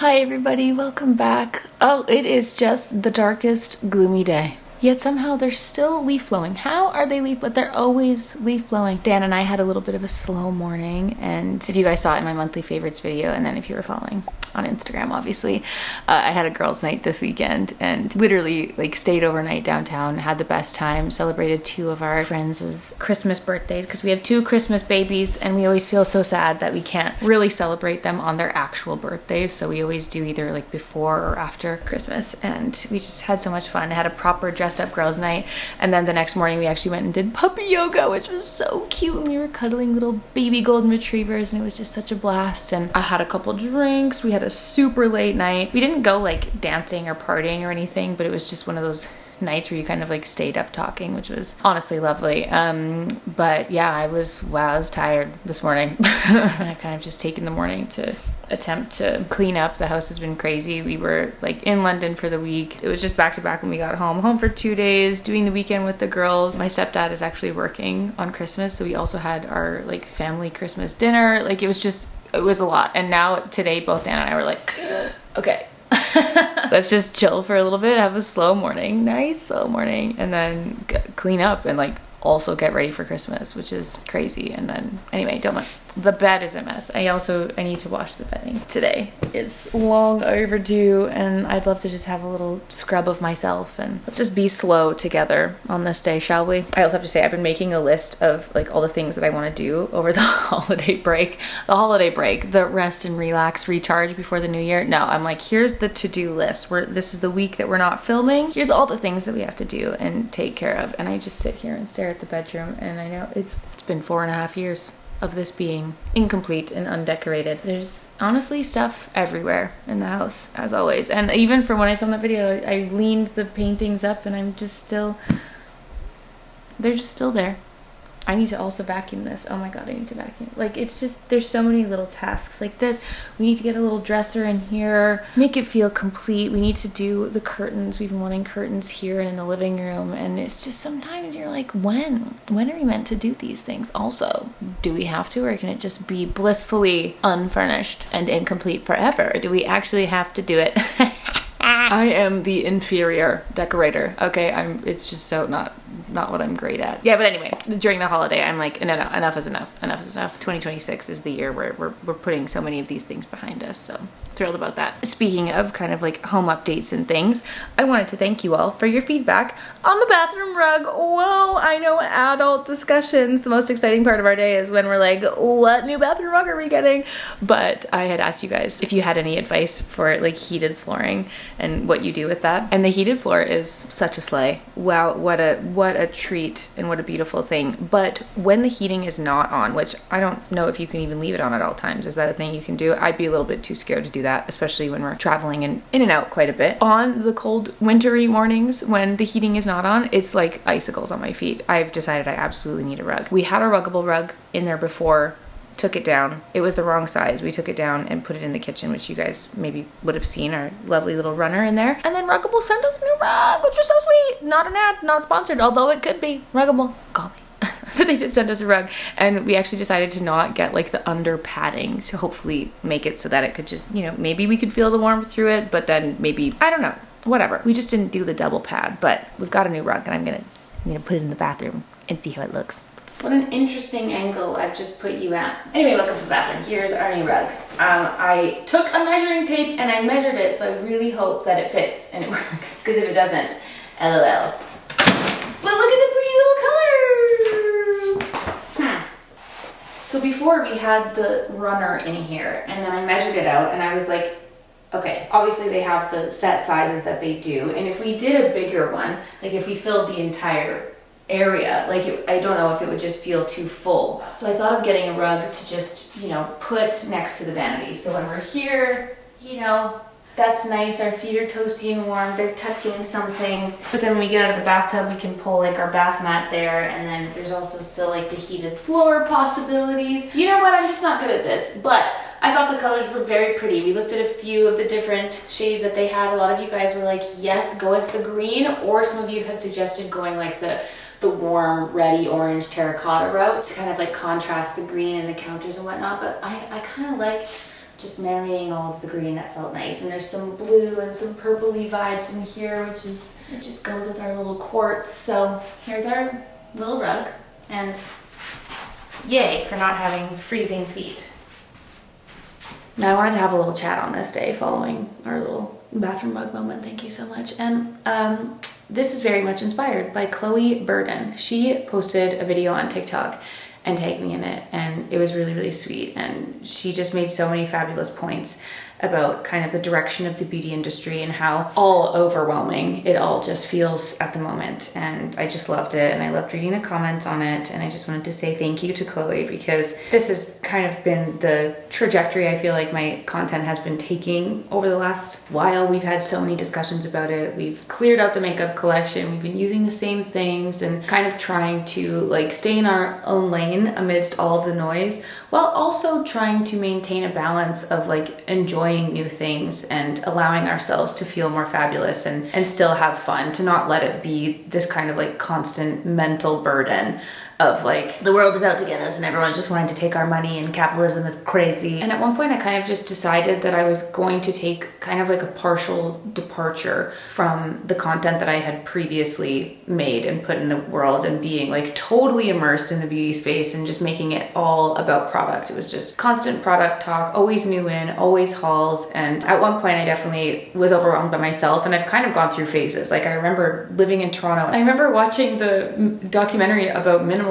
Hi everybody, welcome back. Oh, it is just the darkest, gloomy day. Yet somehow they're still leaf blowing. How are they but they're always leaf blowing. Dan and I had a little bit of a slow morning, and if you guys saw it in my monthly favorites video, and then if you were following on Instagram, obviously, I had a girls' night this weekend and literally like stayed overnight downtown, had the best time, celebrated two of our friends' Christmas birthdays because we have two Christmas babies and we always feel so sad that we can't really celebrate them on their actual birthdays. So we always do either like before or after Christmas, and we just had so much fun. I had a proper dressed up girls' night, and then the next morning we actually went and did puppy yoga, which was so cute, and we were cuddling little baby golden retrievers, and it was just such a blast. And I had a couple drinks. We had a super late night. We didn't go like dancing or partying or anything, but it was just one of those nights where you kind of like stayed up talking, which was honestly lovely. But yeah, I was tired this morning. I kind of just taken the morning to attempt to clean up. The house has been crazy. We were like in London for the week. It was just back to back when we got home for 2 days, doing the weekend with the girls. My stepdad is actually working on Christmas, so we also had our like family Christmas dinner. Like it was a lot. And now today both Dan and I were like, okay, let's just chill for a little bit, have a slow morning, nice slow morning, and then clean up and like also get ready for Christmas, which is crazy. And then anyway, the bed is a mess. I need to wash the bedding today. It's long overdue, and I'd love to just have a little scrub of myself, and let's just be slow together on this day, shall we? I also have to say, I've been making a list of like all the things that I want to do over the holiday break. The rest and relax, recharge before the new year. No, I'm like, here's the to-do list. This is the week that we're not filming. Here's all the things that we have to do and take care of. And I just sit here and stare at the bedroom, and I know it's been 4.5 years of this being incomplete and undecorated. There's honestly stuff everywhere in the house, as always. And even for when I filmed that video, I leaned the paintings up, and they're just still there. I need to also vacuum this. Oh my god, I need to vacuum. Like, it's just, there's so many little tasks like this. We need to get a little dresser in here, make it feel complete. We need to do the curtains. We've been wanting curtains here and in the living room, and it's just sometimes you're like, when are we meant to do these things? Also, do we have to, or can it just be blissfully unfurnished and incomplete forever? Do we actually have to do it? I am the inferior decorator. Okay, it's just so not what I'm great at. Yeah, but anyway, during the holiday, I'm like, no, enough is enough. Enough is enough. 2026 is the year where we're putting so many of these things behind us, so thrilled about that. Speaking of kind of like home updates and things, I wanted to thank you all for your feedback on the bathroom rug. Whoa, I know, adult discussions. The most exciting part of our day is when we're like, what new bathroom rug are we getting? But I had asked you guys if you had any advice for like heated flooring and what you do with that. And the heated floor is such a slay. Wow, what a treat and what a beautiful thing. But when the heating is not on, which I don't know if you can even leave it on at all times. Is that a thing you can do? I'd be a little bit too scared to do that, especially when we're traveling and in and out quite a bit. On the cold wintry mornings when the heating is not on, it's like icicles on my feet. I've decided I absolutely need a rug. We had a Ruggable rug in there before, took it down. It was the wrong size. We took it down and put it in the kitchen, which you guys maybe would have seen, our lovely little runner in there. And then Ruggable sent us a new rug, which was so sweet. Not an ad, not sponsored, although it could be. Ruggable, call me. But they did send us a rug, and we actually decided to not get like the under padding to hopefully make it so that it could just, you know, maybe we could feel the warmth through it, but then maybe, I don't know, whatever. We just didn't do the double pad, but we've got a new rug, and I'm gonna put it in the bathroom and see how it looks. What an interesting angle I've just put you at. Anyway, welcome to the bathroom. Here's our new rug. I took a measuring tape and I measured it, so I really hope that it fits and it works, because if it doesn't, LOL. But look at the pretty little colors! So before we had the runner in here, and then I measured it out, and I was like, okay, obviously they have the set sizes that they do, and if we did a bigger one, like if we filled the entire area, like I don't know if it would just feel too full. So I thought of getting a rug to just, you know, put next to the vanity. So when we're here, you know, that's nice. Our feet are toasty and warm. They're touching something. But then when we get out of the bathtub, we can pull like our bath mat there. And then there's also still like the heated floor possibilities. You know what? I'm just not good at this. But I thought the colors were very pretty. We looked at a few of the different shades that they had. A lot of you guys were like, yes, go with the green. Or some of you had suggested going like the warm reddy orange terracotta route to kind of like contrast the green and the counters and whatnot. But I kind of like just marrying all of the green that felt nice. And there's some blue and some purpley vibes in here, which is, it just goes with our little quartz. So here's our little rug, and yay for not having freezing feet. Now I wanted to have a little chat on this day following our little bathroom mug moment. Thank you so much. And this is very much inspired by Chloe Burden. She posted a video on TikTok and tagged me in it, and it was really, really sweet. And she just made so many fabulous points about kind of the direction of the beauty industry and how all overwhelming it all just feels at the moment. And I just loved it, and I loved reading the comments on it. And I just wanted to say thank you to Chloe, because this has kind of been the trajectory I feel like my content has been taking over the last while. We've had so many discussions about it. We've cleared out the makeup collection. We've been using the same things and kind of trying to like stay in our own lane amidst all of the noise, while also trying to maintain a balance of like enjoying new things and allowing ourselves to feel more fabulous and still have fun, to not let it be this kind of like constant mental burden of like the world is out to get us and everyone's just wanting to take our money and capitalism is crazy. And at one point I kind of just decided that I was going to take kind of like a partial departure from the content that I had previously made and put in the world, and being like totally immersed in the beauty space and just making it all about product. It was just constant product talk, always new in, always hauls. And at one point I definitely was overwhelmed by myself, and I've kind of gone through phases. Like I remember living in Toronto, I remember watching the documentary about minimalism,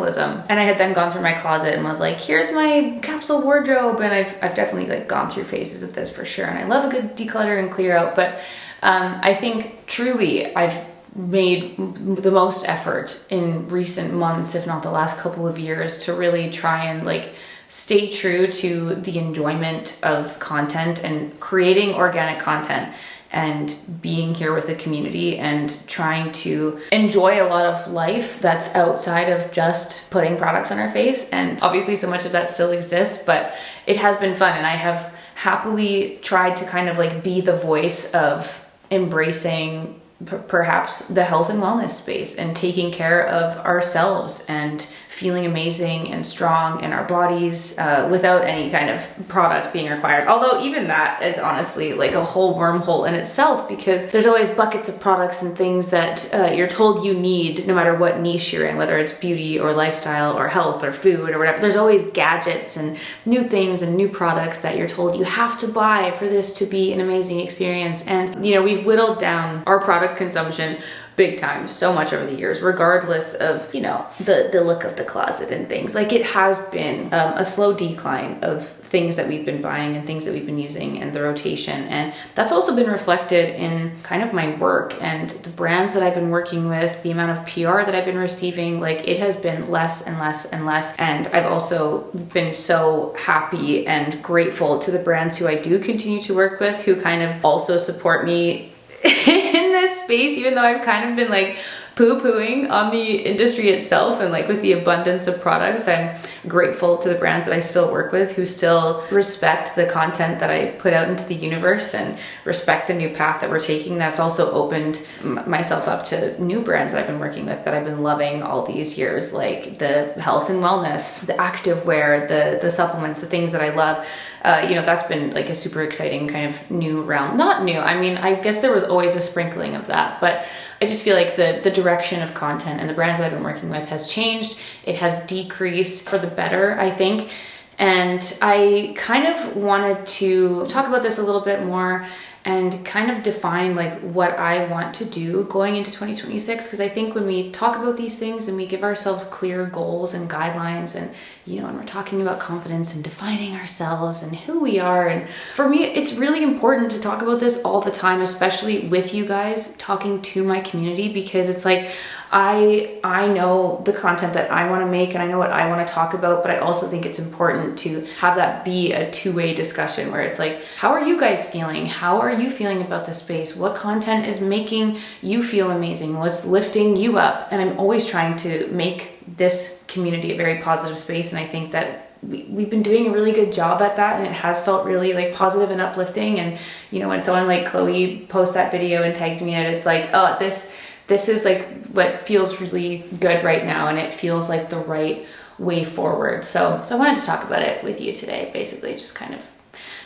and I had then gone through my closet and was like, here's my capsule wardrobe. And I've definitely like gone through phases of this for sure, and I love a good declutter and clear out. But I think truly I've made the most effort in recent months, if not the last couple of years, to really try and like stay true to the enjoyment of content and creating organic content and being here with the community and trying to enjoy a lot of life that's outside of just putting products on our face. And obviously so much of that still exists, but it has been fun, and I have happily tried to kind of like be the voice of embracing perhaps the health and wellness space and taking care of ourselves and feeling amazing and strong in our bodies without any kind of product being required. Although even that is honestly like a whole wormhole in itself, because there's always buckets of products and things that you're told you need no matter what niche you're in, whether it's beauty or lifestyle or health or food or whatever. There's always gadgets and new things and new products that you're told you have to buy for this to be an amazing experience. And you know, we've whittled down our product consumption big time, so much over the years, regardless of, you know, the look of the closet and things. Like it has been a slow decline of things that we've been buying and things that we've been using and the rotation. And that's also been reflected in kind of my work and the brands that I've been working with, the amount of PR that I've been receiving. Like it has been less and less and less. And I've also been so happy and grateful to the brands who I do continue to work with, who kind of also support me in this space, even though I've kind of been like poo-pooing on the industry itself. And like with the abundance of products, I'm grateful to the brands that I still work with, who still respect the content that I put out into the universe and respect the new path that we're taking. That's also opened myself up to new brands that I've been working with that I've been loving all these years, like the health and wellness, the activewear, the supplements, the things that I love. You know, that's been like a super exciting kind of new realm. Not new, I mean, I guess there was always a sprinkling of that, but I just feel like the direction of content and the brands that I've been working with has changed. It has decreased for the better, I think. And I kind of wanted to talk about this a little bit more and kind of define like what I want to do going into 2026. Because I think when we talk about these things and we give ourselves clear goals and guidelines, and you know, and we're talking about confidence and defining ourselves and who we are, and for me it's really important to talk about this all the time, especially with you guys, talking to my community, because it's like I know the content that I want to make and I know what I want to talk about, but I also think it's important to have that be a two-way discussion where it's like, how are you guys feeling? How are you feeling about the space? What content is making you feel amazing? What's lifting you up? And I'm always trying to make this community a very positive space, and I think that we've been doing a really good job at that, and it has felt really like positive and uplifting. And you know, when someone like Chloe posts that video and tags me in it, it's like, oh, this is like what feels really good right now, and it feels like the right way forward. So I wanted to talk about it with you today, basically just kind of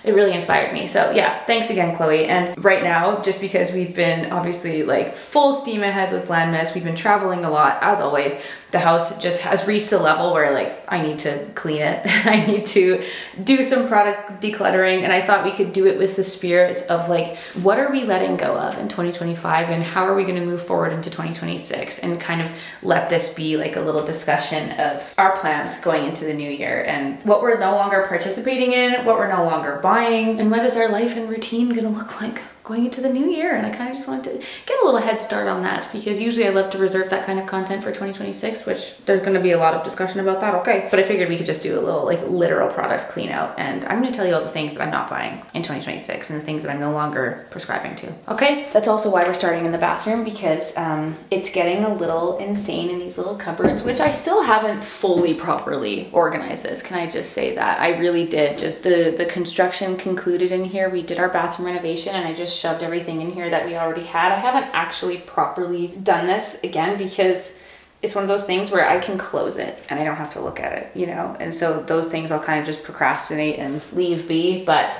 it really inspired me. So yeah, thanks again, Chloe. And right now, just because we've been obviously like full steam ahead with LANMAS, we've been traveling a lot as always. The house just has reached a level where like I need to clean it. I need to do some product decluttering, and I thought we could do it with the spirit of like, what are we letting go of in 2025 and how are we going to move forward into 2026, and kind of let this be like a little discussion of our plans going into the new year and what we're no longer participating in, what we're no longer buying, and what is our life and routine going to look like going into the new year. And I kind of just wanted to get a little head start on that, because usually I love to reserve that kind of content for 2026, which there's going to be a lot of discussion about that, okay? But I figured we could just do a little like literal product clean out, and I'm going to tell you all the things that I'm not buying in 2026 and the things that I'm no longer prescribing to, okay? That's also why we're starting in the bathroom, because it's getting a little insane in these little cupboards, which I still haven't fully properly organized this. Can I just say that? I really did. Just the construction concluded in here. We did our bathroom renovation and I just shoved everything in here that we already had. I haven't actually properly done this again because it's one of those things where I can close it and I don't have to look at it, you know? And so those things I'll kind of just procrastinate and leave be, but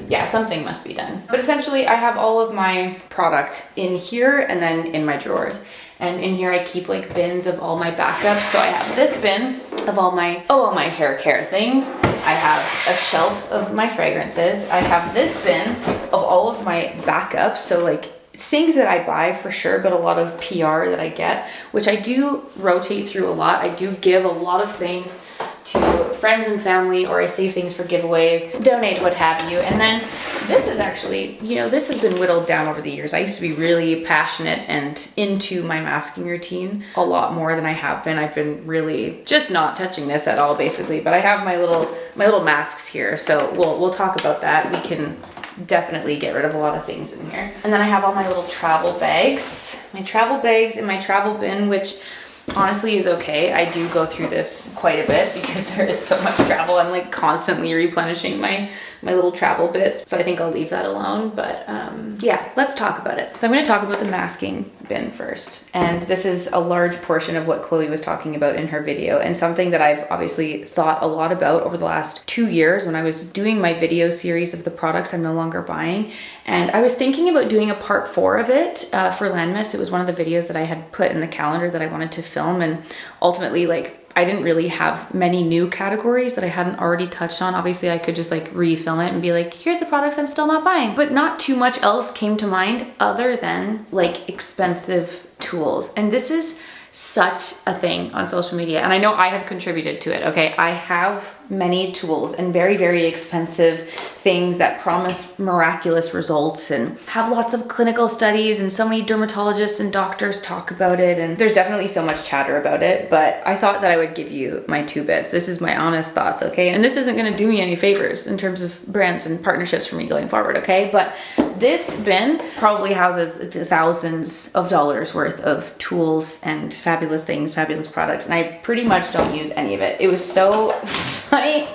yeah, something must be done. But essentially I have all of my product in here and then in my drawers. And in here I keep like bins of all my backups. So I have this bin of all my hair care things. I have a shelf of my fragrances. I have this bin of all of my backups. So like things that I buy for sure, but a lot of PR that I get, which I do rotate through a lot. I do give a lot of things to friends and family, or I save things for giveaways, donate, what have you. And then this is actually, you know, this has been whittled down over the years. I used to be really passionate and into my masking routine a lot more than I have been. I've been really just not touching this at all, basically, but I have my little masks here. So we'll talk about that. We can definitely get rid of a lot of things in here. And then I have all my little travel bags. My travel bags in my travel bin, which honestly is okay. I do go through this quite a bit because there is so much travel. I'm like constantly replenishing my little travel bits. So I think I'll leave that alone. But yeah, let's talk about it. So I'm going to talk about the masking bin first. And this is a large portion of what Chloe was talking about in her video, and something that I've obviously thought a lot about over the last 2 years when I was doing my video series of the products I'm no longer buying. And I was thinking about doing a part 4 of it for LANMAS. It was one of the videos that I had put in the calendar that I wanted to film, and ultimately like I didn't really have many new categories that I hadn't already touched on. Obviously I could just like refilm it and be like, here's the products I'm still not buying, but not too much else came to mind other than like expensive tools. And this is such a thing on social media, and I know I have contributed to it, okay? I have many tools and very, very expensive things that promise miraculous results and have lots of clinical studies, and so many dermatologists and doctors talk about it, and there's definitely so much chatter about it, but I thought that I would give you my 2 bits. This is my honest thoughts, okay? And this isn't gonna do me any favors in terms of brands and partnerships for me going forward, okay? But this bin probably houses thousands of dollars worth of tools and fabulous things, fabulous products, and I pretty much don't use any of it. It was so funny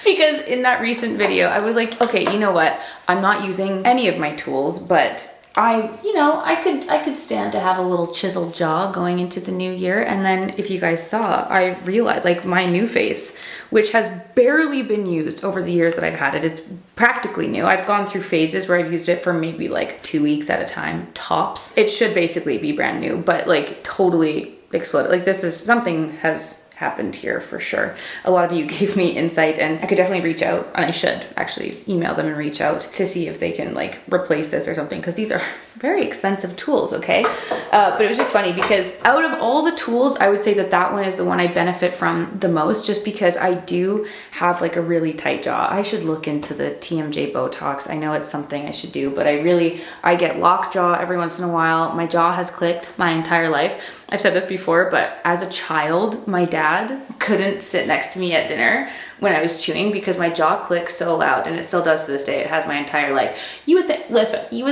because in that recent video, I was like, okay, you know what? I'm not using any of my tools, but I could stand to have a little chiseled jaw going into the new year. And then if you guys saw, I realized like my new face, which has barely been used over the years that I've had it, it's practically new. I've gone through phases where I've used it for maybe like 2 weeks at a time, tops. It should basically be brand new, but like totally exploded. Like this is something has happened here for sure. A lot of you gave me insight, and I could definitely reach out, and I should actually email them and reach out to see if they can like replace this or something, because these are very expensive tools, okay? But it was just funny because out of all the tools, I would say that that one is the one I benefit from the most, just because I do have like a really tight jaw. I should look into the TMJ Botox. I know it's something I should do, but I get locked jaw every once in a while. My jaw has clicked my entire life. I've said this before, but as a child, my dad couldn't sit next to me at dinner when I was chewing because my jaw clicked so loud, and it still does to this day. It has my entire life. You would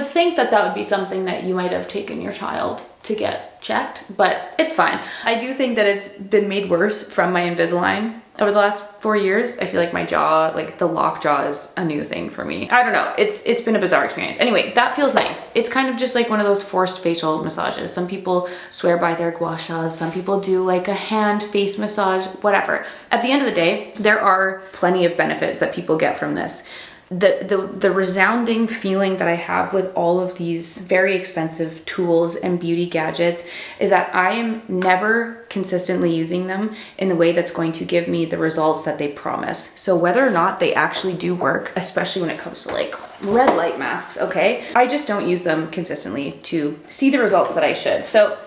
think that that would be something that you might have taken your child to get checked, but it's fine. I do think that it's been made worse from my Invisalign over the last 4 years. I feel like my jaw, like the lock jaw, is a new thing for me. I don't know, it's been a bizarre experience. Anyway, that feels nice. It's kind of just like one of those forced facial massages. Some people swear by their gua sha, some people do like a hand face massage, whatever. At the end of the day, there are plenty of benefits that people get from this. the resounding feeling that I have with all of these very expensive tools and beauty gadgets is that I am never consistently using them in the way that's going to give me the results that they promise. So whether or not they actually do work, especially when it comes to like red light masks, okay, I just don't use them consistently to see the results that I should. So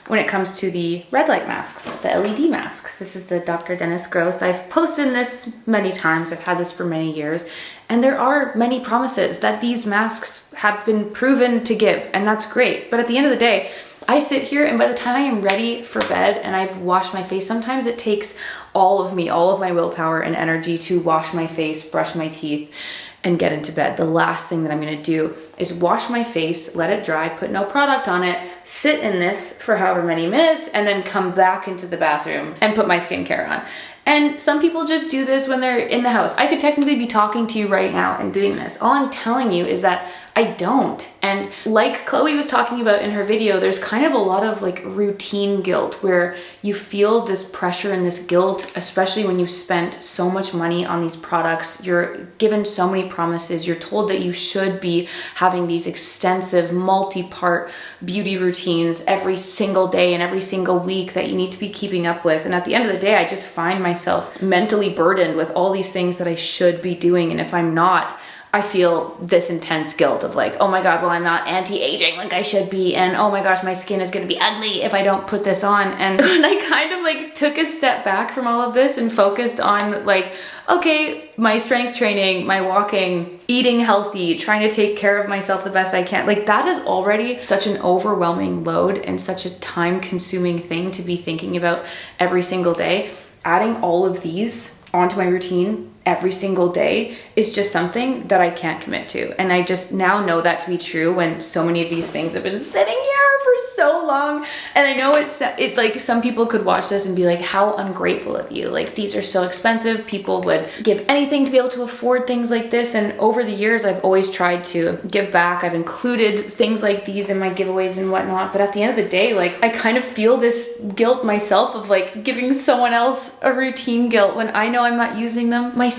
when it comes to the red light masks, the LED masks, this is the Dr. Dennis Gross. I've posted this many times. I've had this for many years. And there are many promises that these masks have been proven to give, and that's great. But at the end of the day, I sit here and by the time I am ready for bed and I've washed my face, sometimes it takes all of me, all of my willpower and energy to wash my face, brush my teeth, and get into bed. The last thing that I'm gonna do is wash my face, let it dry, put no product on it, sit in this for however many minutes, and then come back into the bathroom and put my skincare on. And some people just do this when they're in the house. I could technically be talking to you right now and doing this. All I'm telling you is that I don't. And like Chloe was talking about in her video, there's kind of a lot of like routine guilt where you feel this pressure and this guilt, especially when you've spent so much money on these products. You're given so many promises. You're told that you should be having these extensive multi-part beauty routines every single day and every single week that you need to be keeping up with. And at the end of the day, I just find myself mentally burdened with all these things that I should be doing. And if I'm not, I feel this intense guilt of like, oh my God, well, I'm not anti-aging like I should be. And oh my gosh, my skin is gonna be ugly if I don't put this on. And I kind of like took a step back from all of this and focused on like, okay, my strength training, my walking, eating healthy, trying to take care of myself the best I can. Like that is already such an overwhelming load and such a time consuming thing to be thinking about every single day. Adding all of these onto my routine every single day is just something that I can't commit to. And I just now know that to be true when so many of these things have been sitting here for so long. And I know it like some people could watch this and be like, how ungrateful of you. Like these are so expensive. People would give anything to be able to afford things like this. And over the years, I've always tried to give back. I've included things like these in my giveaways and whatnot. But at the end of the day, like I kind of feel this guilt myself of like giving someone else a routine guilt when I know I'm not using them myself.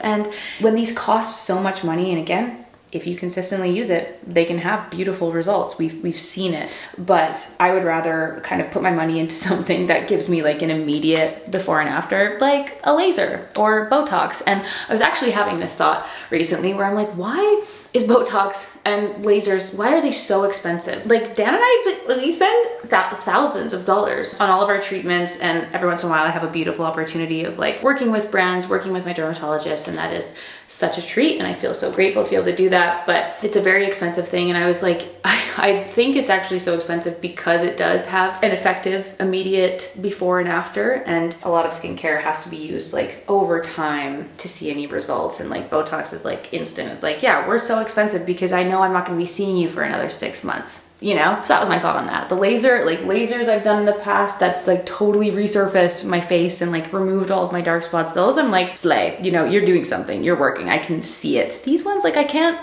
And when these cost so much money, and again, if you consistently use it, they can have beautiful results. We've seen it, but I would rather kind of put my money into something that gives me like an immediate before and after, like a laser or Botox. And I was actually having this thought recently where I'm like, why is Botox and lasers, why are they so expensive? Like Dan and I, we spend thousands of dollars on all of our treatments, and every once in a while I have a beautiful opportunity of like working with brands, working with my dermatologist, and that is such a treat, and I feel so grateful to be able to do that. But it's a very expensive thing, and I was like, I think it's actually so expensive because it does have an effective immediate before and after, and a lot of skincare has to be used like over time to see any results, and like Botox is like instant. It's like, yeah, we're so expensive because I know I'm not going to be seeing you for another 6 months. You know, so that was my thought on that. The laser, like lasers I've done in the past, that's like totally resurfaced my face and like removed all of my dark spots. Those I'm like, slay, you know, you're doing something, you're working, I can see it. These ones, like I can't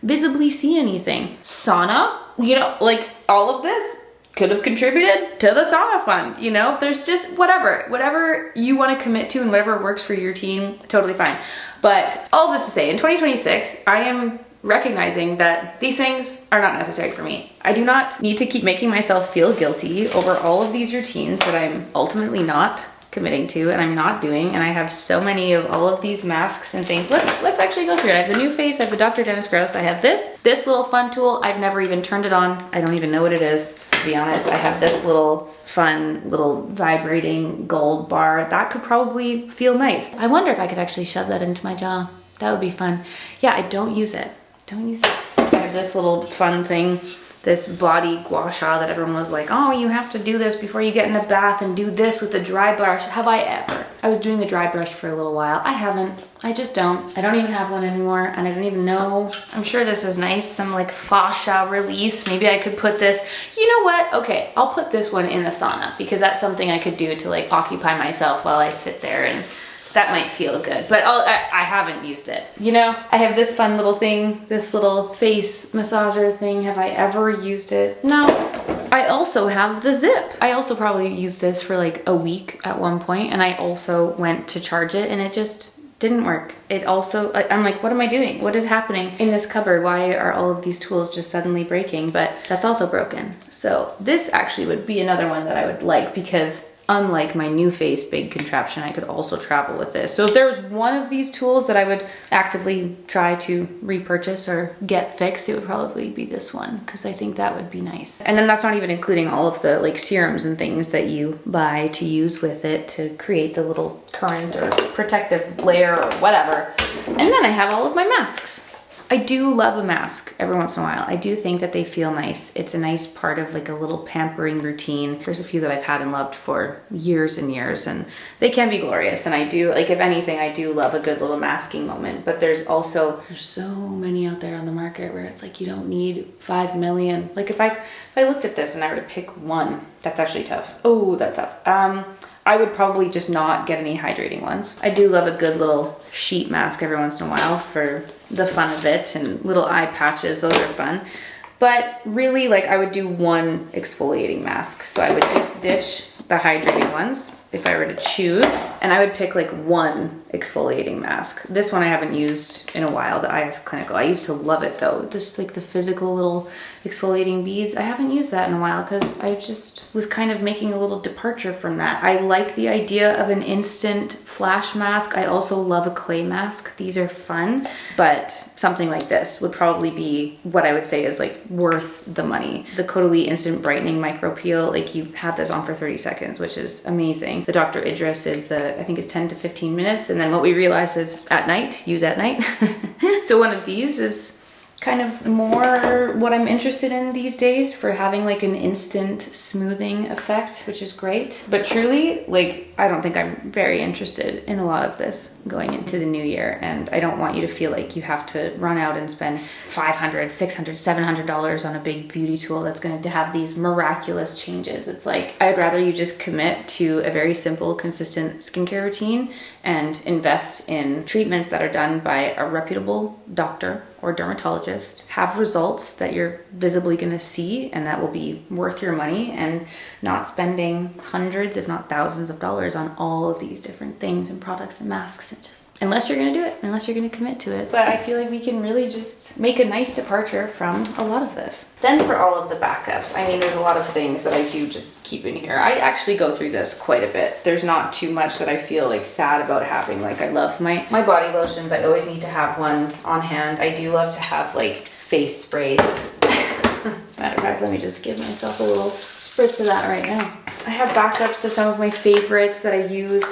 visibly see anything. Sauna, you know, like all of this could have contributed to the sauna fund, you know? There's just whatever you want to commit to and whatever works for your team, totally fine. But all of this to say, in 2026, I am recognizing that these things are not necessary for me. I do not need to keep making myself feel guilty over all of these routines that I'm ultimately not committing to and I'm not doing. And I have so many of all of these masks and things. Let's actually go through it. I have the new face, I have the Dr. Dennis Gross, I have this little fun tool. I've never even turned it on. I don't even know what it is, to be honest. I have this little fun little vibrating gold bar. That could probably feel nice. I wonder if I could actually shove that into my jaw. That would be fun. Yeah, I don't use it. Don't use it. I have this little fun thing, this body gua sha that everyone was like, oh, you have to do this before you get in a bath and do this with the dry brush. Have I ever? I was doing the dry brush for a little while. I haven't. I just don't. I don't even have one anymore, and I don't even know. I'm sure this is nice, some like fascia release. Maybe I could put this, you know what? Okay, I'll put this one in the sauna because that's something I could do to like occupy myself while I sit there, and that might feel good, but I haven't used it. You know, I have this fun little thing, this little face massager thing. Have I ever used it? No. I also have the zip. I also probably used this for like a week at one point, and I also went to charge it and it just Didn't work. It also, I'm like, what am I doing? What is happening in this cupboard? Why are all of these tools just suddenly breaking? But that's also broken. So this actually would be another one that I would like, because unlike my new face big contraption, I could also travel with this. So if there was one of these tools that I would actively try to repurchase or get fixed, it would probably be this one, because I think that would be nice. And then that's not even including all of the like serums and things that you buy to use with it to create the little current or protective layer or whatever. And then I have all of my masks. I do love a mask every once in a while. I do think that they feel nice. It's a nice part of like a little pampering routine. There's a few that I've had and loved for years and years, and they can be glorious. And I do, like, if anything, I do love a good little masking moment. But there's so many out there on the market where it's like you don't need 5 million. Like if I looked at this and I were to pick one, that's actually tough. Oh, that's tough. I would probably just not get any hydrating ones. I do love a good little sheet mask every once in a while for the fun of it, and little eye patches, those are fun. But really, like, I would do one exfoliating mask. So I would just ditch the hydrating ones if I were to choose, and I would pick like one exfoliating mask. This one I haven't used in a while, the IS Clinical. I used to love it though, just like the physical little exfoliating beads. I haven't used that in a while because I just was kind of making a little departure from that. I like the idea of an instant flash mask. I also love a clay mask. These are fun, but something like this would probably be what I would say is like worth the money. The Caudalie Instant Brightening Micro Peel, like you have this on for 30 seconds, which is amazing. The Dr. Idris is I think it's 10 to 15 minutes. And then what we realized is at night, use at night. So one of these is kind of more what I'm interested in these days for having like an instant smoothing effect, which is great. But truly, like, I don't think I'm very interested in a lot of this going into the new year. And I don't want you to feel like you have to run out and spend $500, $600, $700 on a big beauty tool that's going to have these miraculous changes. It's like, I'd rather you just commit to a very simple, consistent skincare routine and invest in treatments that are done by a reputable doctor or dermatologist, have results that you're visibly going to see and that will be worth your money, and not spending hundreds if not thousands of dollars on all of these different things and products and masks. It just, unless you're going to do it, unless you're going to commit to it. But I feel like we can really just make a nice departure from a lot of this. Then for all of the backups, I mean, there's a lot of things that I do just keep in here. I actually go through this quite a bit. There's not too much that I feel like sad about having. Like, I love my body lotions. I always need to have one on hand. I do love to have like face sprays. As a matter of fact, let me just give myself a little spritz of that right now. I have backups of some of my favorites that I use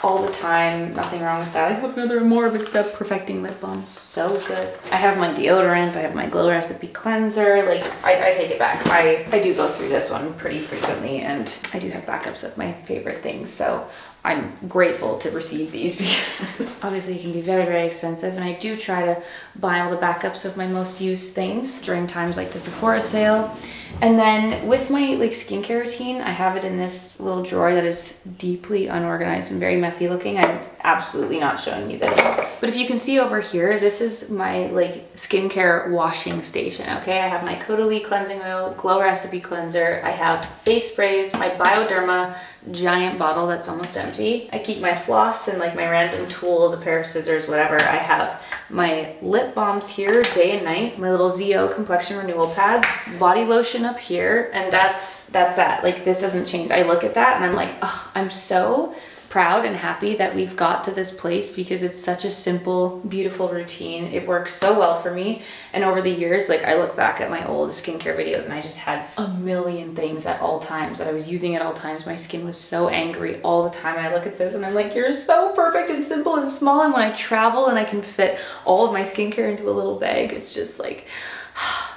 all the time. Nothing wrong with that. I have another more of Accept Perfecting Lip Balm. So good. I have my deodorant. I have my Glow Recipe cleanser. Like, I take it back. I do go through this one pretty frequently, and I do have backups of my favorite things. So I'm grateful to receive these because obviously it can be very, very expensive, and I do try to buy all the backups of my most used things during times like the Sephora sale. And then with my like skincare routine, I have it in this little drawer that is deeply unorganized and very messy looking. I'm absolutely not showing you this, but if you can see over here, this is my like skincare washing station. Okay, I have my Caudalie cleansing oil, Glow Recipe cleanser. I have face sprays, my Bioderma giant bottle that's almost empty. I keep my floss and like my random tools, a pair of scissors, whatever. I have my lip balms here day and night, my little ZO complexion renewal pads, body lotion up here, and that's that. Like, this doesn't change. I look at that and I'm like, oh, I'm so proud and happy that we've got to this place because it's such a simple, beautiful routine. It works so well for me. And over the years, like, I look back at my old skincare videos and I just had a million things at all times that I was using at all times. My skin was so angry all the time. And I look at this and I'm like, you're so perfect and simple and small. And when I travel and I can fit all of my skincare into a little bag, it's just like,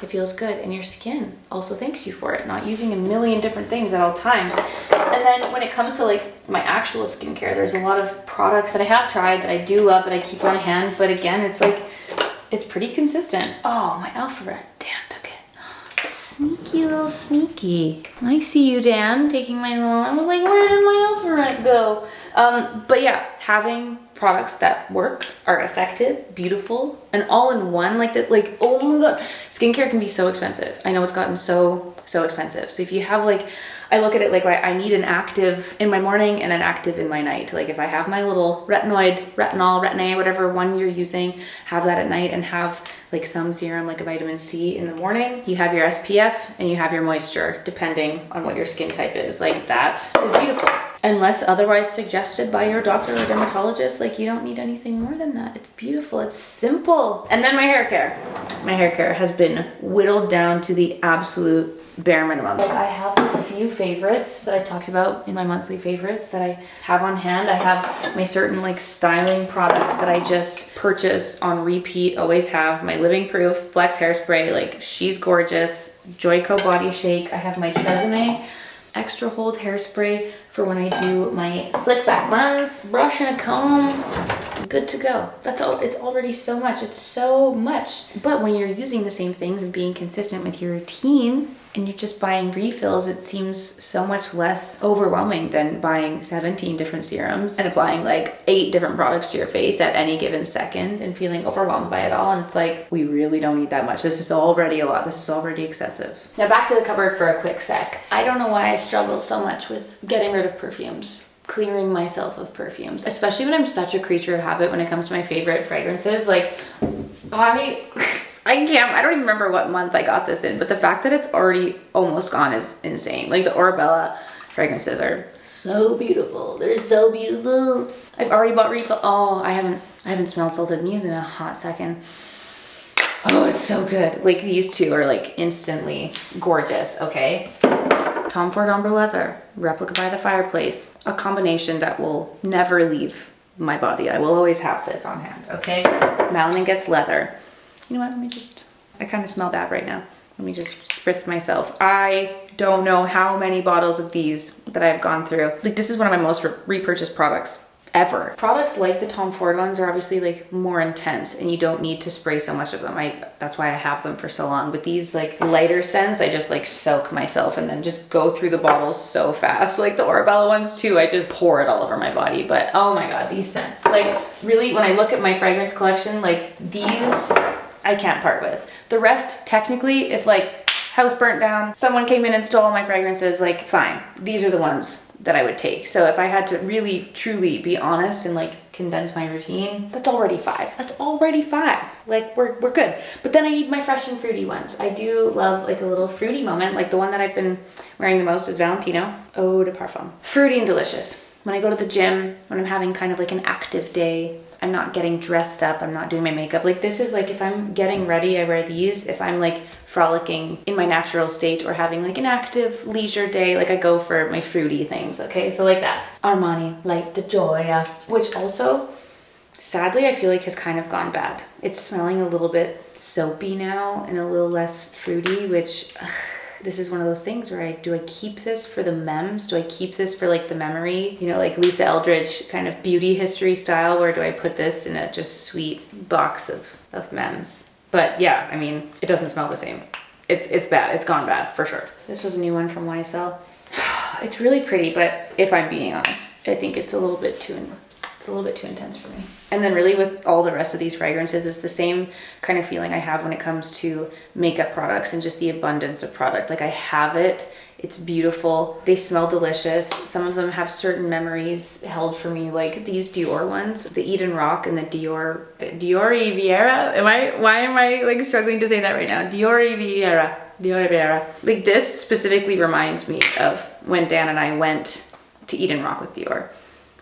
it feels good. And your skin also thanks you for it, not using a million different things at all times. And then when it comes to like my actual skincare, there's a lot of products that I have tried that I do love that I keep on hand, but again, it's like, it's pretty consistent. Oh, my alphabet, Dan took it. Sneaky little sneaky. I see you, Dan, taking my little, I was like, where did my alphabet go? But yeah, having products that work, are effective, beautiful, and all in one like that. Like, oh my god, skincare can be so expensive. I know it's gotten so expensive. So if you have like, I look at it like I need an active in my morning and an active in my night. Like if I have my little retin-A, whatever one you're using, have that at night, and have like some serum like a vitamin C in the morning. You have your SPF and you have your moisture depending on what your skin type is. Like that is beautiful. Unless otherwise suggested by your doctor or dermatologist, like you don't need anything more than that. It's beautiful, it's simple. And then my hair care. My hair care has been whittled down to the absolute bare minimum. Like I have a few favorites that I talked about in my monthly favorites that I have on hand. I have my certain like styling products that I just purchase on repeat, always have. My Living Proof Flex Hairspray, like she's gorgeous. Joico Body Shake. I have my Tresemme Extra Hold Hairspray for when I do my slick back buns, brush and a comb, good to go. That's all. It's already so much. It's so much. But when you're using the same things and being consistent with your routine and you're just buying refills, it seems so much less overwhelming than buying 17 different serums and applying like 8 different products to your face at any given second and feeling overwhelmed by it all. And it's like, we really don't need that much. This is already a lot. This is already excessive. Now back to the cupboard for a quick sec. I don't know why I struggle so much with getting rid of perfumes, clearing myself of perfumes, especially when I'm such a creature of habit when it comes to my favorite fragrances. Like I don't even remember what month I got this in, but the fact that it's already almost gone is insane. Like the Orbella fragrances are so beautiful. They're so beautiful. I've already bought refill. Oh, I haven't smelled Salted Muse in a hot second. Oh, it's so good. Like these two are like instantly gorgeous, okay? Tom Ford Ombre Leather, Replica by the Fireplace. A combination that will never leave my body. I will always have this on hand, okay? Malin Gets Leather. You know what, I kind of smell bad right now. Let me just spritz myself. I don't know how many bottles of these that I've gone through. Like this is one of my most repurchased products ever. Products like the Tom Ford ones are obviously like more intense and you don't need to spray so much of them. That's why I have them for so long. But these like lighter scents, I just like soak myself and then just go through the bottles so fast. Like the Orbella ones too, I just pour it all over my body. But oh my God, these scents. Like really, when I look at my fragrance collection, like these, I can't part with. The rest, technically, if like house burnt down, someone came in and stole all my fragrances, like fine. These are the ones that I would take. So if I had to really, truly be honest and like condense my routine, that's already 5. That's already 5. Like we're good. But then I need my fresh and fruity ones. I do love like a little fruity moment. Like the one that I've been wearing the most is Valentino Eau de Parfum. Fruity and delicious. When I go to the gym, when I'm having kind of like an active day, I'm not getting dressed up, I'm not doing my makeup. Like this is like, if I'm getting ready, I wear these. If I'm like frolicking in my natural state or having like an active leisure day, like I go for my fruity things, okay? So like that. Armani Light de Joya, which also, sadly, I feel like has kind of gone bad. It's smelling a little bit soapy now and a little less fruity, which, this is one of those things where do I keep this for the memes? Do I keep this for like the memory? You know, like Lisa Eldridge kind of beauty history style, or do I put this in a just sweet box of memes? But yeah, I mean, it doesn't smell the same. It's bad, it's gone bad for sure. This was a new one from YSL. It's really pretty, but if I'm being honest, I think it's a little bit too intense for me. And then really with all the rest of these fragrances, it's the same kind of feeling I have when it comes to makeup products and just the abundance of product. Like I have it, it's beautiful, they smell delicious. Some of them have certain memories held for me, like these Dior ones, the Eden Rock and the Dior Riviera. Why am I like struggling to say that right now? Dior Riviera. Like this specifically reminds me of when Dan and I went to Eden Rock with Dior.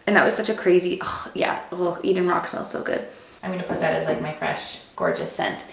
And that was such a crazy, Eden Rock smells so good. I'm gonna put that as like my fresh, gorgeous scent.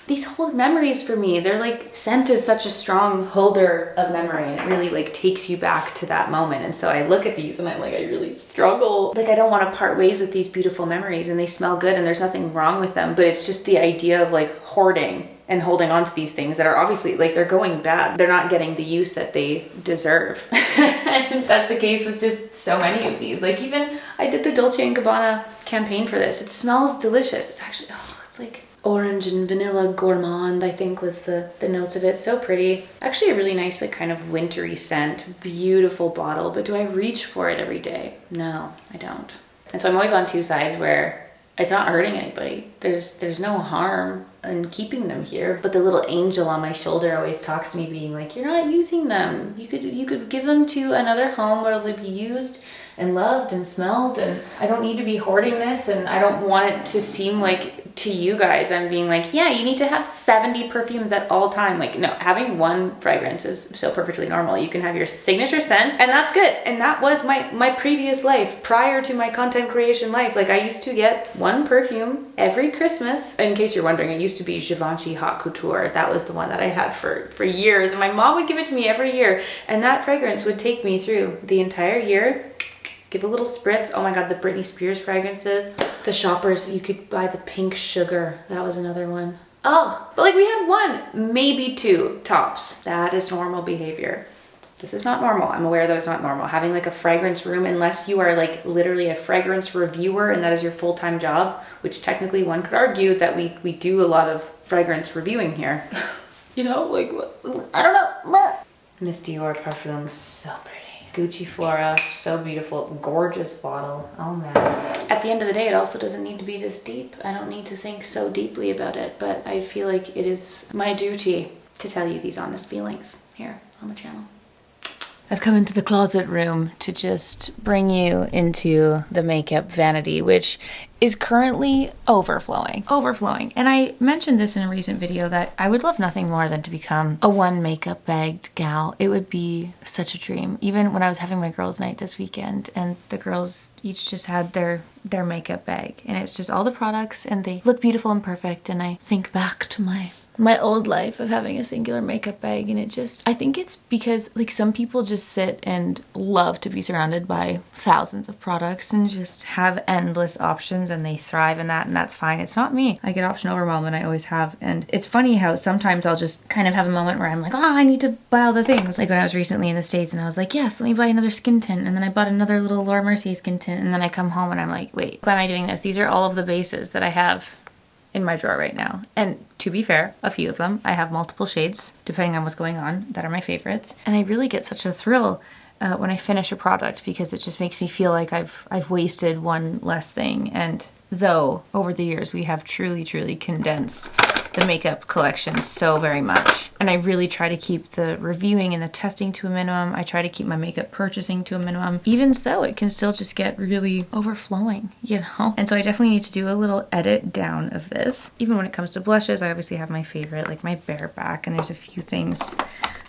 These hold memories for me. They're like, scent is such a strong holder of memory and it really like takes you back to that moment. And so I look at these and I'm like, I really struggle. Like I don't wanna part ways with these beautiful memories and they smell good and there's nothing wrong with them, but it's just the idea of like hoarding and holding on to these things that are obviously like they're going bad. They're not getting the use that they deserve. And that's the case with just so many of these. Like even I did the Dolce & Gabbana campaign for this. It smells delicious. It's actually, it's like orange and vanilla gourmand, I think was the notes of it. So pretty. Actually a really nice like kind of wintry scent. Beautiful bottle, but do I reach for it every day? No, I don't. And so I'm always on two sides where it's not hurting anybody. There's no harm in keeping them here. But the little angel on my shoulder always talks to me being like, you're not using them. You could give them to another home where they'll be used and loved and smelled, and I don't need to be hoarding this, and I don't want it to seem like to you guys I'm being like, yeah, you need to have 70 perfumes at all time. Like, no, having one fragrance is so perfectly normal. You can have your signature scent, and that's good. And that was my previous life prior to my content creation life. Like, I used to get one perfume every Christmas. In case you're wondering, it used to be Givenchy Haute Couture. That was the one that I had for years, and my mom would give it to me every year, and that fragrance would take me through the entire year. Give a little spritz. Oh my God, the Britney Spears fragrances. The Shoppers, you could buy the pink sugar. That was another one. Oh, but like we had one, maybe two tops. That is normal behavior. This is not normal. I'm aware that it's not normal. Having like a fragrance room, unless you are like literally a fragrance reviewer and that is your full-time job, which technically one could argue that we do a lot of fragrance reviewing here. You know, like, I don't know. Miss Dior perfume, so pretty. Gucci Flora, so beautiful, gorgeous bottle. Oh man. At the end of the day, it also doesn't need to be this deep. I don't need to think so deeply about it, but I feel like it is my duty to tell you these honest feelings here on the channel. I've come into the closet room to just bring you into the makeup vanity, which is currently overflowing. And I mentioned this in a recent video that I would love nothing more than to become a one makeup bagged gal. It would be such a dream. Even when I was having my girls' night this weekend and the girls each just had their makeup bag, and it's just all the products and they look beautiful and perfect, and I think back to my old life of having a singular makeup bag, and I think it's because like some people just sit and love to be surrounded by thousands of products and just have endless options, and they thrive in that, and that's fine. It's not me. I get option overwhelm, and I always have. And it's funny how sometimes I'll just kind of have a moment where I'm like, oh, I need to buy all the things. Like when I was recently in the States and I was like, yes, let me buy another skin tint, and then I bought another little Laura Mercier skin tint, and then I come home and I'm like, wait, why am I doing this? These are all of the bases that I have in my drawer right now. And to be fair, a few of them, I have multiple shades, depending on what's going on, that are my favorites. And I really get such a thrill when I finish a product, because it just makes me feel like I've wasted one less thing. And though over the years we have truly condensed the makeup collection so very much, and I really try to keep the reviewing and the testing to a minimum. I try to keep my makeup purchasing to a minimum. Even so, it can still just get really overflowing, you know? And so I definitely need to do a little edit down of this. Even when it comes to blushes, I obviously have my favorite, like my Bareback, and there's a few things,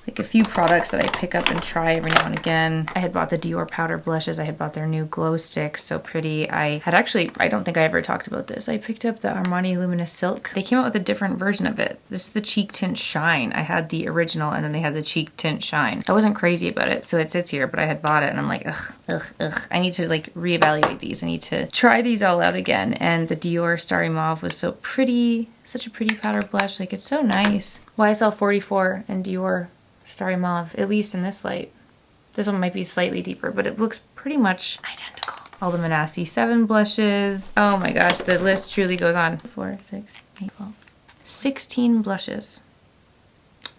like a few products that I pick up and try every now and again. I had bought the Dior powder blushes. I had bought their new glow sticks, so pretty. I had actually, I don't think I ever talked about this, I picked up the Armani Luminous Silk. They came out with a different version of it. This is the Cheek Tint Shine. I had the original, and then they had the Cheek Tint Shine. I wasn't crazy about it, so it sits here, but I had bought it and I'm like, ugh. I need to like reevaluate these. I need to try these all out again. And the Dior Starry Mauve was so pretty. Such a pretty powder blush. Like, it's so nice. YSL 44 and Dior Starry Mauve, at least in this light. This one might be slightly deeper, but it looks pretty much identical. All the Manassi 7 blushes. Oh my gosh, the list truly goes on. 4, 6, 8, 12. 16 blushes.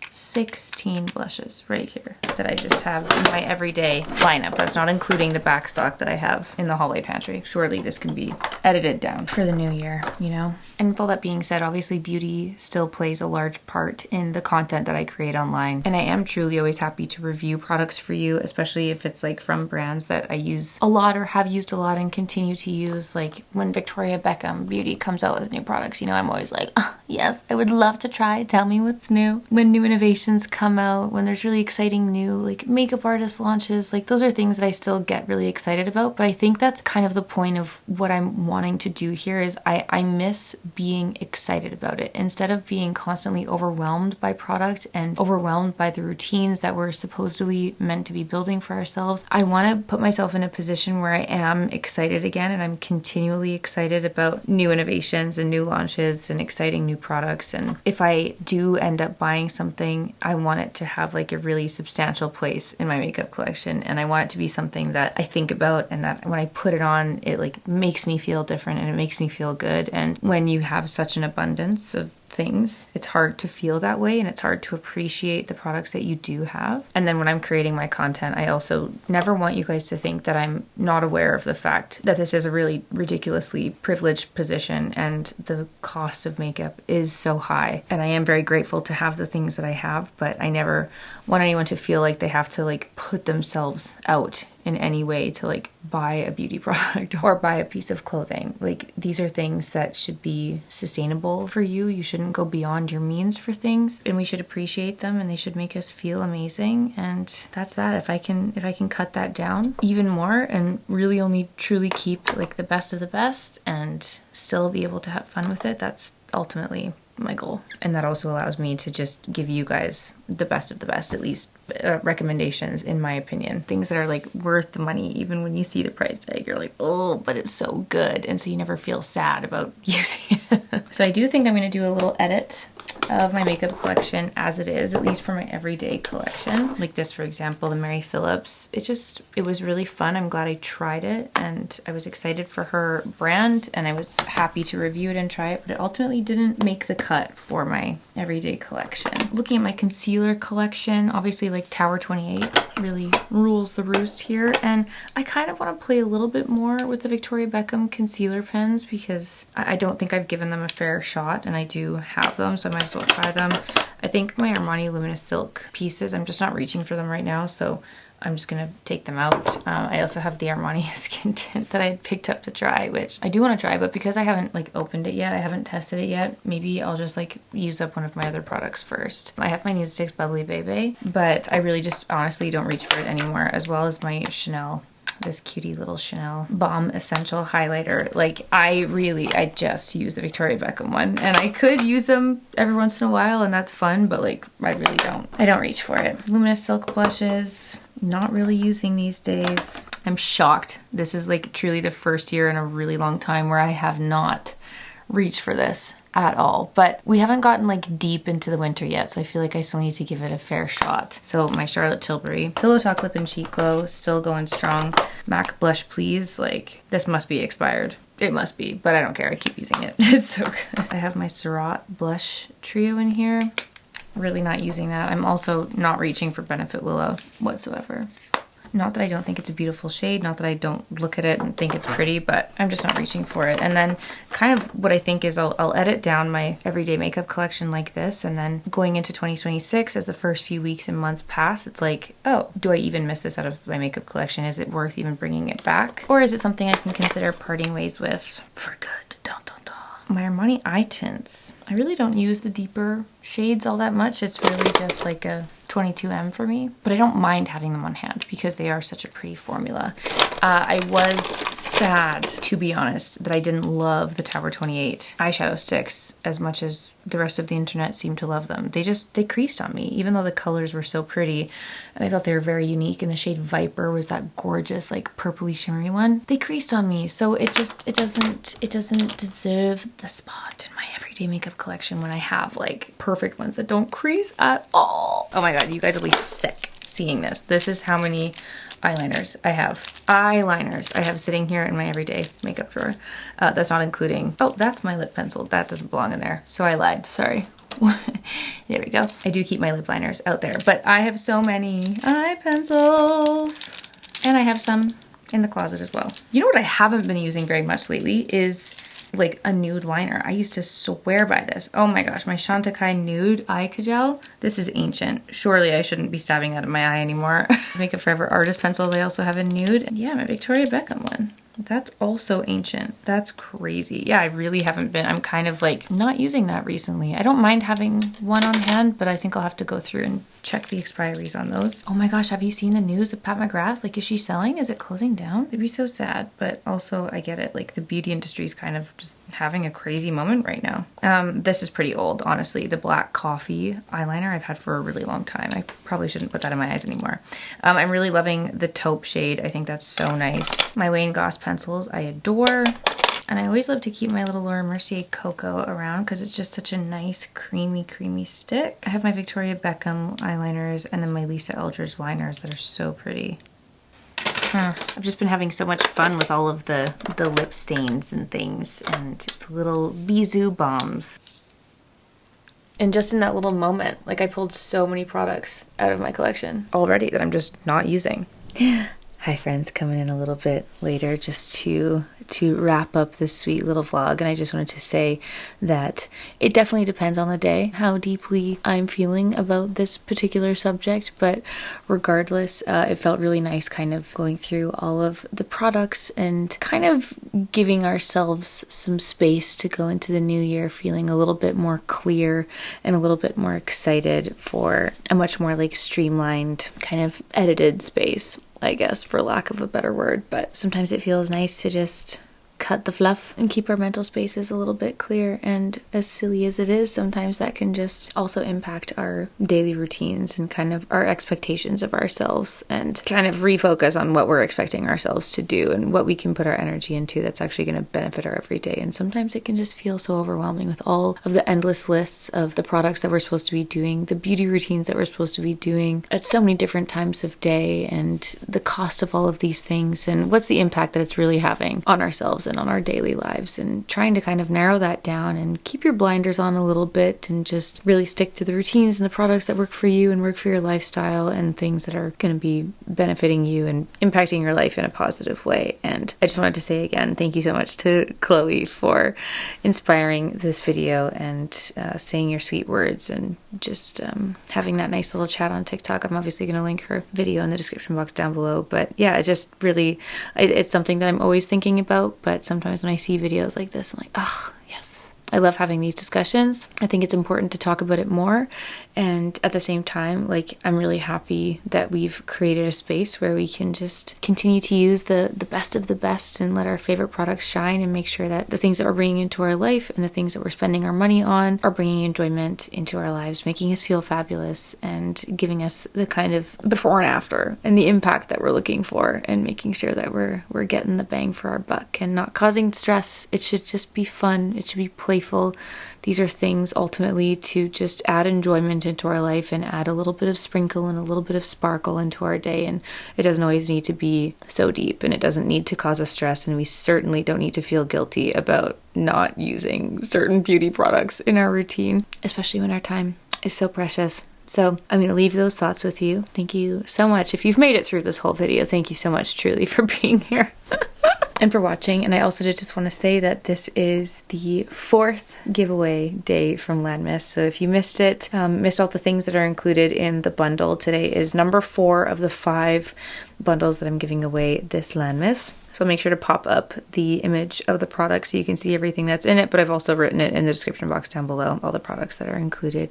16 blushes right here that I just have in my everyday lineup. That's not including the back stock that I have in the hallway pantry. Surely this can be edited down for the new year, you know? And with all that being said, obviously beauty still plays a large part in the content that I create online. And I am truly always happy to review products for you, especially if it's like from brands that I use a lot or have used a lot and continue to use. Like when Victoria Beckham Beauty comes out with new products, you know, I'm always like, oh, yes, I would love to try. Tell me what's new. When new innovations come out, when there's really exciting new like makeup artist launches, like those are things that I still get really excited about. But I think that's kind of the point of what I'm wanting to do here is I miss being excited about it. Instead of being constantly overwhelmed by product and overwhelmed by the routines that we're supposedly meant to be building for ourselves, I want to put myself in a position where I am excited again, and I'm continually excited about new innovations and new launches and exciting new products. And if I do end up buying something, I want it to have like a really substantial place in my makeup collection, and I want it to be something that I think about and that when I put it on, it like makes me feel different and it makes me feel good. And when you have such an abundance of things, it's hard to feel that way and it's hard to appreciate the products that you do have. And then when I'm creating my content, I also never want you guys to think that I'm not aware of the fact that this is a really ridiculously privileged position and the cost of makeup is so high. And I am very grateful to have the things that I have, but I never want anyone to feel like they have to like put themselves out in any way to like buy a beauty product or buy a piece of clothing. Like, these are things that should be sustainable for you. You shouldn't go beyond your means for things, and we should appreciate them, and they should make us feel amazing. And that's that. If I can cut that down even more and really only truly keep like the best of the best and still be able to have fun with it, that's ultimately my goal. And that also allows me to just give you guys the best of the best, at least recommendations, in my opinion. Things that are like worth the money. Even when you see the price tag, you're like, oh, but it's so good. And so you never feel sad about using it. So I do think I'm going to do a little edit of my makeup collection as it is, at least for my everyday collection. Like this, for example, the Mary Phillips. It was really fun. I'm glad I tried it, and I was excited for her brand, and I was happy to review it and try it, but it ultimately didn't make the cut for my everyday collection. Looking at my concealer collection, obviously like Tower 28 really rules the roost here, and I kind of want to play a little bit more with the Victoria Beckham concealer pens because I don't think I've given them a fair shot, and I do have them, so I might as well try them. I think my Armani Luminous Silk pieces, I'm just not reaching for them right now, so I'm just gonna take them out. I also have the Armani skin tint that I had picked up to try, which I do want to try, but because I haven't like opened it yet, I haven't tested it yet, maybe I'll just like use up one of my other products first. I have my Nude Sticks Bubbly Bebe, but I really just honestly don't reach for it anymore, as well as my Chanel, this cutie little Chanel Balm Essential Highlighter. Like, I just use the Victoria Beckham one, and I could use them every once in a while, and that's fun, but like, I really don't. I don't reach for it. Luminous Silk blushes, not really using these days. I'm shocked. This is like truly the first year in a really long time where I have not reached for this at all, but we haven't gotten like deep into the winter yet, so I feel like I still need to give it a fair shot. So my Charlotte Tilbury Pillow Talk Lip and Cheek Glow, still going strong. MAC Blush Please, like, this must be expired. It must be, but I don't care, I keep using it. It's so good. I have my Surratt Blush Trio in here. Really not using that. I'm also not reaching for Benefit Willow whatsoever. Not that I don't think it's a beautiful shade, not that I don't look at it and think it's pretty, but I'm just not reaching for it. And then kind of what I think is I'll edit down my everyday makeup collection like this, and then going into 2026, as the first few weeks and months pass, it's like, oh, do I even miss this out of my makeup collection? Is it worth even bringing it back? Or is it something I can consider parting ways with for good? Dun, dun, dun. My Armani eye tints. I really don't use the deeper shades all that much. It's really just like a 22M for me, but I don't mind having them on hand because they are such a pretty formula. I was sad, to be honest, that I didn't love the Tower 28 eyeshadow sticks as much as the rest of the internet seemed to love them. They creased on me, even though the colors were so pretty, and I thought they were very unique, and the shade Viper was that gorgeous, like, purpley shimmery one. They creased on me, so it doesn't deserve the spot in my everyday makeup collection when I have, like, perfect ones that don't crease at all. Oh my god, you guys will be sick seeing this. This is how many eyeliners I have. Eyeliners I have sitting here in my everyday makeup drawer. That's not including, oh, that's my lip pencil. That doesn't belong in there. So I lied, sorry. There we go. I do keep my lip liners out there, but I have so many eye pencils, and I have some in the closet as well. You know what I haven't been using very much lately is like a nude liner. I used to swear by this. Oh my gosh, my Chantecaille Nude Eye Kajal. This is ancient. Surely I shouldn't be stabbing out of my eye anymore. Makeup Forever Artist Pencils, I also have a nude. And yeah, my Victoria Beckham one. That's also ancient. That's crazy. Yeah, I really haven't been. I'm kind of like not using that recently. I don't mind having one on hand, but I think I'll have to go through and check the expiries on those. Oh my gosh, have you seen the news of Pat McGrath? Like, is she selling? Is it closing down? It'd be so sad, but also I get it. Like, the beauty industry is kind of just having a crazy moment right now. This is pretty old, honestly. The Black Coffee eyeliner I've had for a really long time. I probably shouldn't put that in my eyes anymore. I'm really loving the taupe shade. I think that's so nice. My Wayne Goss pencils I adore. And I always love to keep my little Laura Mercier Cocoa around because it's just such a nice creamy stick. I have my Victoria Beckham eyeliners and then my Lisa Eldridge liners that are so pretty. I've just been having so much fun with all of the lip stains and things and the little Bisou bombs. And just in that little moment, like I pulled so many products out of my collection already that I'm just not using. Hi friends, coming in a little bit later just to wrap up this sweet little vlog, and I just wanted to say that it definitely depends on the day how deeply I'm feeling about this particular subject, but regardless, it felt really nice kind of going through all of the products and kind of giving ourselves some space to go into the new year feeling a little bit more clear and a little bit more excited for a much more like streamlined kind of edited space, I guess, for lack of a better word. But sometimes it feels nice to just cut the fluff and keep our mental spaces a little bit clear, and as silly as it is, sometimes that can just also impact our daily routines and kind of our expectations of ourselves, and kind of refocus on what we're expecting ourselves to do and what we can put our energy into that's actually going to benefit our everyday. And sometimes it can just feel so overwhelming with all of the endless lists of the products that we're supposed to be doing, the beauty routines that we're supposed to be doing at so many different times of day, and the cost of all of these things, and what's the impact that it's really having on ourselves and on our daily lives, and trying to kind of narrow that down and keep your blinders on a little bit and just really stick to the routines and the products that work for you and work for your lifestyle and things that are going to be benefiting you and impacting your life in a positive way. And I just wanted to say again, thank you so much to Chloe for inspiring this video and saying your sweet words and just having that nice little chat on TikTok. I'm obviously going to link her video in the description box down below, but yeah, it just really, it's something that I'm always thinking about, but sometimes when I see videos like this, I'm like, oh, yes. I love having these discussions. I think it's important to talk about it more. And at the same time, like, I'm really happy that we've created a space where we can just continue to use the best of the best and let our favorite products shine, and make sure that the things that we're bringing into our life and the things that we're spending our money on are bringing enjoyment into our lives, making us feel fabulous and giving us the kind of before and after and the impact that we're looking for, and making sure that we're getting the bang for our buck and not causing stress. It should just be fun. It should be playful. These are things ultimately to just add enjoyment into our life and add a little bit of sprinkle and a little bit of sparkle into our day. And it doesn't always need to be so deep, and it doesn't need to cause us stress, and we certainly don't need to feel guilty about not using certain beauty products in our routine, especially when our time is so precious. So I'm going to leave those thoughts with you. Thank you so much. If you've made it through this whole video, thank you so much truly for being here. And for watching. And I also just want to say that this is the 4th giveaway day from LANMAS. So if you missed it, missed all the things that are included in the bundle, today is number 4 of the 5 bundles that I'm giving away this LANMAS. So make sure to pop up the image of the product so you can see everything that's in it, but I've also written it in the description box down below, all the products that are included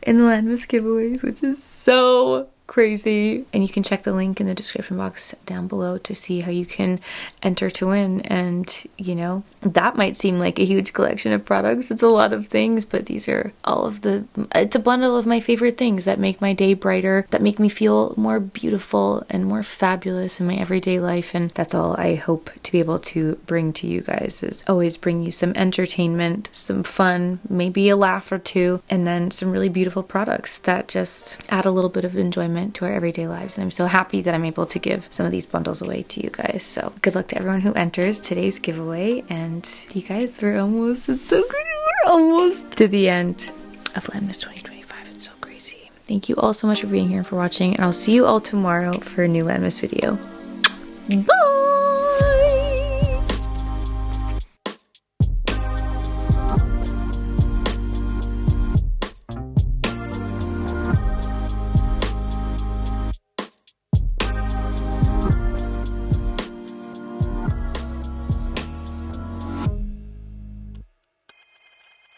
in the LANMAS giveaways, which is so crazy. And you can check the link in the description box down below to see how you can enter to win. And you know, that might seem like a huge collection of products. It's a lot of things, but these are all of it's a bundle of my favorite things that make my day brighter, that make me feel more beautiful and more fabulous in my everyday life. And that's all I hope to be able to bring to you guys, is always bring you some entertainment, some fun, maybe a laugh or two, and then some really beautiful products that just add a little bit of enjoyment to our everyday lives. And I'm so happy that I'm able to give some of these bundles away to you guys. So good luck to everyone who enters today's giveaway. And you guys, it's so great, we're almost to the end of LANMAS 2025. It's so crazy. Thank you all so much for being here and for watching, and I'll see you all tomorrow for a new LANMAS video. Bye!